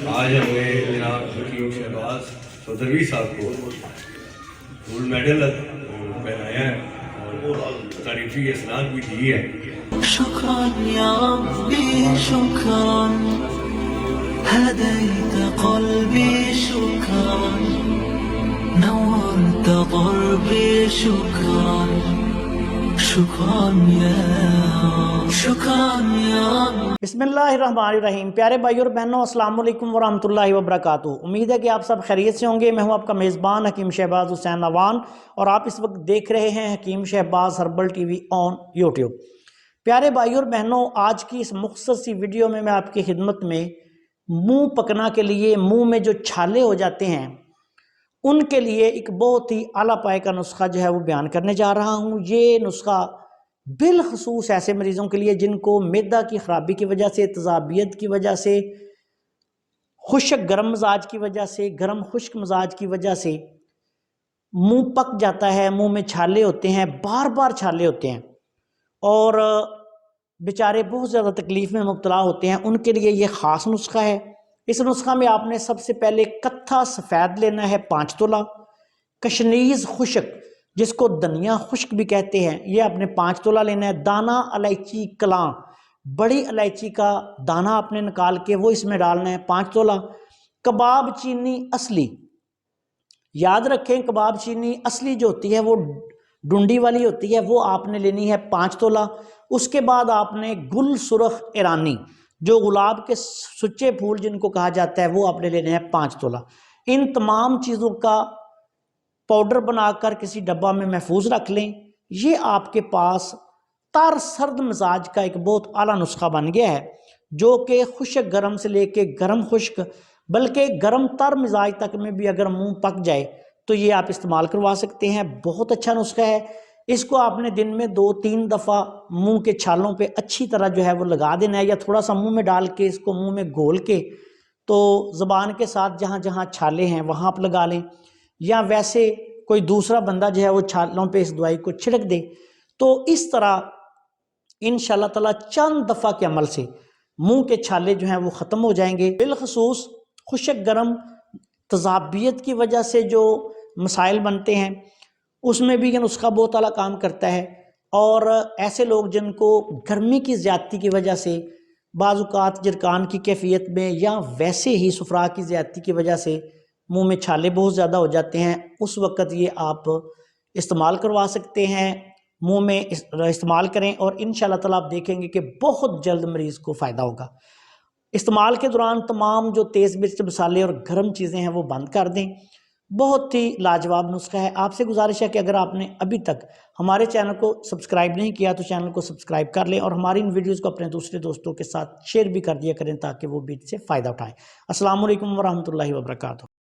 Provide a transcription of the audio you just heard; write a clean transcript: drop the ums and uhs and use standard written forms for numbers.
आज हमें जनाब हकीम शहबाज चौधरी साहब को गोल्ड मेडल पहनाया है और तारीफी इसनाद भी दी है। شكرا يا ربي شكرا هديت قلبي شكرا نورت ضربي شكرا شكرا يا رب बिस्मिल्लाहिर्रहमानिर्रहीम। प्यारे भाई और बहनों, अस्सलाम वालेकुम वरहमतुल्लाहि वबरकातुहू। उम्मीद है कि आप सब खैरियत से होंगे। मैं हूं आपका मेज़बान हकीम शहबाज हुसैन नवान और आप इस वक्त देख रहे हैं Hakeem Shahbaz herbal TV on YouTube. प्यारे भाई और बहनों, आज की इस मुख्तसर सी वीडियो में मैं आपकी खिदमत में मुंह पकना के लिए, मुंह में जो छाले हो जाते हैं उनके लिए एक बहुत ही आला पाए का नुस्खा जो है वो बयान करने जा रहा हूँ। ये नुस्खा बिलखसूस ऐसे मरीज़ों के लिए जिनको मैदा की ख़राबी की वजह से, तज़ाबियत की वजह से, खुश्क गर्म मिजाज की वजह से, गर्म खुश्क मिजाज की वजह से मुंह पक जाता है, मुंह में छाले होते हैं, बार बार छाले होते हैं और बेचारे बहुत ज़्यादा तकलीफ़ में मुब्तला होते हैं। उनके लिए ये ख़ास नुस्खा है। इस नुस्खा में आपने सबसे पहले कत्था सफ़ेद लेना है 5 तोला, कशनीज़ खुश्क जिसको धनिया खुश्क भी कहते हैं, ये आपने 5 तोला लेना है। दाना इलायची कलां, बड़ी इलायची का दाना आपने निकाल के वो इसमें डालना है 5 तोला। कबाब चीनी असली, याद रखें कबाब चीनी असली जो होती है वो डुंडी वाली होती है, वो आपने लेनी है 5 तोला। उसके बाद आपने गुल सुरख ईरानी, जो गुलाब के सुच्चे फूल जिनको कहा जाता है, वो आपने लेने हैं 5 तोला। इन तमाम चीज़ों का पाउडर बनाकर किसी डब्बा में महफूज रख लें। ये आपके पास तर सर्द मिजाज का एक बहुत आला नुस्खा बन गया है, जो कि खुश्क गर्म से लेके गर्म खुश्क, बल्कि गर्म तर मिजाज तक में भी अगर मुंह पक जाए तो ये आप इस्तेमाल करवा सकते हैं। बहुत अच्छा नुस्खा है। इसको आपने दिन में 2-3 दफ़ा मुंह के छालों पे अच्छी तरह जो है वो लगा देना है, या थोड़ा सा मुंह में डाल के इसको मुंह में घोल के तो ज़बान के साथ जहाँ जहाँ छाले हैं वहाँ आप लगा लें, या वैसे कोई दूसरा बंदा जो है वो छालों पे इस दवाई को छिड़क दे। तो इस तरह इंशाअल्लाह ताला चंद दफ़ा के अमल से मुंह के छाले जो हैं वो ख़त्म हो जाएंगे। बिलखसूस खुश्क गर्म तज़ाबियत की वजह से जो मसाइल बनते हैं उसमें भी ये नुस्खा बहुत आला काम करता है। और ऐसे लोग जिनको गर्मी की ज़्यादती की वजह से बाज़ुकात जिरकान की कैफियत में या वैसे ही सुफरा की ज़्यादती की वजह से मुंह में छाले बहुत ज़्यादा हो जाते हैं, उस वक़्त ये आप इस्तेमाल करवा सकते हैं। मुंह में इस्तेमाल करें और इंशाअल्लाह ताला आप देखेंगे कि बहुत जल्द मरीज़ को फ़ायदा होगा। इस्तेमाल के दौरान तमाम जो तेज़ मिर्च मसाले और गर्म चीज़ें हैं वो बंद कर दें। बहुत ही लाजवाब नुस्खा है। आपसे गुजारिश है कि अगर आपने अभी तक हमारे चैनल को सब्सक्राइब नहीं किया तो चैनल को सब्सक्राइब कर लें और हमारी इन वीडियोज़ को अपने दूसरे दोस्तों के साथ शेयर भी कर दिया करें ताकि वो भी इससे फ़ायदा उठाएँ। अस्सलाम वालेकुम वरहमतुल्लाहि वबरकातुहू।